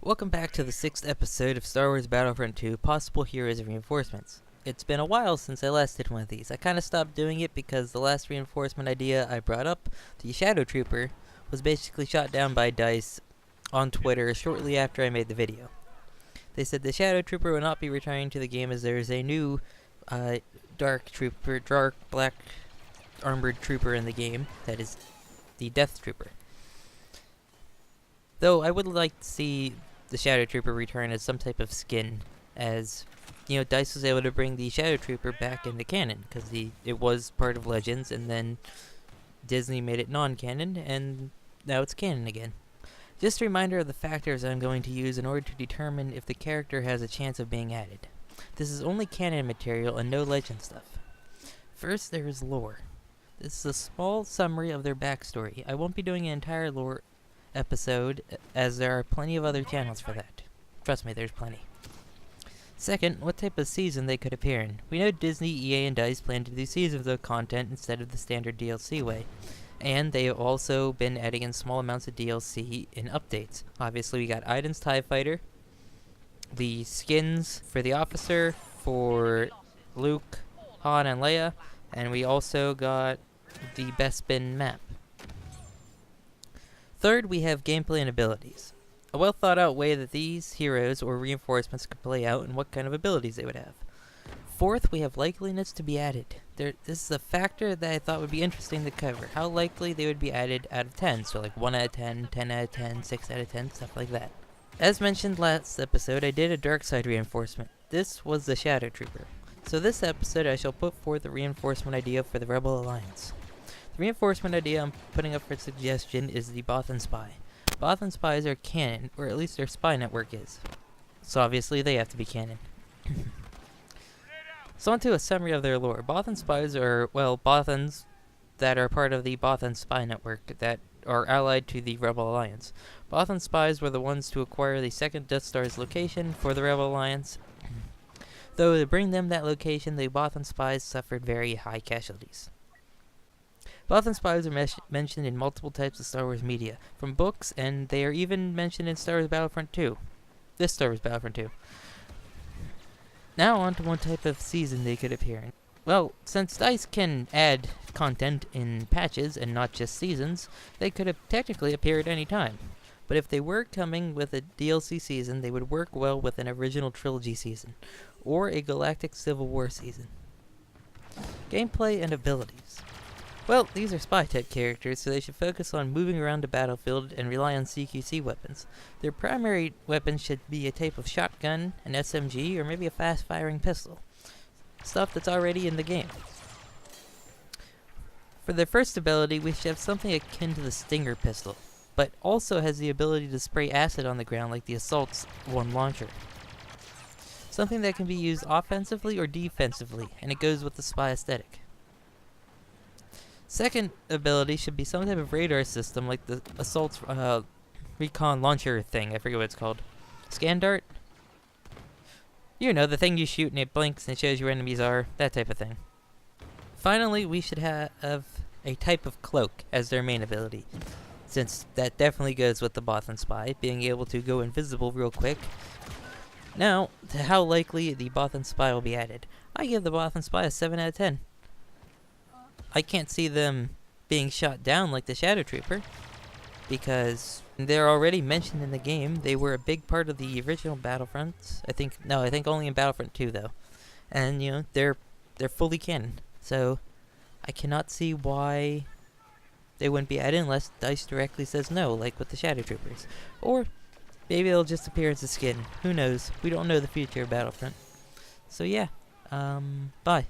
Welcome back to the 6th episode of Star Wars Battlefront 2, Possible Heroes and Reinforcements. It's been a while since I last did one of these. I kinda stopped doing it because the last reinforcement idea I brought up, the Shadow Trooper, was basically shot down by DICE on Twitter shortly after I made the video. They said the Shadow Trooper will not be returning to the game as there is a new dark black armored trooper in the game, that is the Death Trooper. Though I would like to see the Shadow Trooper return as some type of skin, as, DICE was able to bring the Shadow Trooper back into canon, because it was part of Legends, and then Disney made it non-canon, and now it's canon again. Just a reminder of the factors I'm going to use in order to determine if the character has a chance of being added. This is only canon material and no Legend stuff. First, there is lore. This is a small summary of their backstory. I won't be doing an entire lore episode, as there are plenty of other channels for that. Trust me, there's plenty. Second, what type of season they could appear in. We know Disney, EA, and DICE plan to do seasons of content instead of the standard DLC way. And they have also been adding in small amounts of DLC in updates. Obviously, we got Iden's TIE Fighter, the skins for the officer, for Luke, Han, and Leia, and we also got the Bespin map. Third, we have gameplay and abilities. A well thought out way that these heroes or reinforcements could play out and what kind of abilities they would have. Fourth, we have likeliness to be added. This is a factor that I thought would be interesting to cover. How likely they would be added out of 10. So like 1 out of 10, 10 out of 10, 6 out of 10, stuff like that. As mentioned last episode, I did a dark side reinforcement. This was the Shadow Trooper. So this episode I shall put forth a reinforcement idea for the Rebel Alliance. The reinforcement idea I'm putting up for suggestion is the Bothan Spy. Bothan Spies are canon, or at least their spy network is. So obviously they have to be canon. So on to a summary of their lore. Bothan Spies are, Bothans that are part of the Bothan Spy Network that are allied to the Rebel Alliance. Bothan Spies were the ones to acquire the second Death Star's location for the Rebel Alliance. Though to bring them that location, the Bothan Spies suffered very high casualties. Bothan Spies are mentioned in multiple types of Star Wars media, from books, and they are even mentioned in Star Wars Battlefront 2. This Star Wars Battlefront 2. Now on to one type of season they could appear in. Well, since DICE can add content in patches and not just seasons, they could have technically appeared any time. But if they were coming with a DLC season, they would work well with an original trilogy season, or a Galactic Civil War season. Gameplay and abilities. Well, these are spy-type characters, so they should focus on moving around the battlefield and rely on CQC weapons. Their primary weapon should be a type of shotgun, an SMG, or maybe a fast-firing pistol. Stuff that's already in the game. For their first ability, we should have something akin to the Stinger pistol, but also has the ability to spray acid on the ground like the Assault's one launcher. Something that can be used offensively or defensively, and it goes with the spy aesthetic. Second ability should be some type of radar system like the Assault's recon launcher thing. I forget what it's called. Scan dart? You know, the thing you shoot and it blinks and shows you where enemies are. That type of thing. Finally, we should have a type of cloak as their main ability, since that definitely goes with the Bothan Spy, being able to go invisible real quick. Now, to how likely the Bothan Spy will be added. I give the Bothan Spy a 7 out of 10. I can't see them being shot down like the Shadow Trooper, because they're already mentioned in the game. They were a big part of the original Battlefront. I think only in Battlefront 2 though. And they're fully canon. So I cannot see why they wouldn't be added unless DICE directly says no, like with the Shadow Troopers. Or maybe they'll just appear as a skin. Who knows? We don't know the future of Battlefront. So yeah, bye.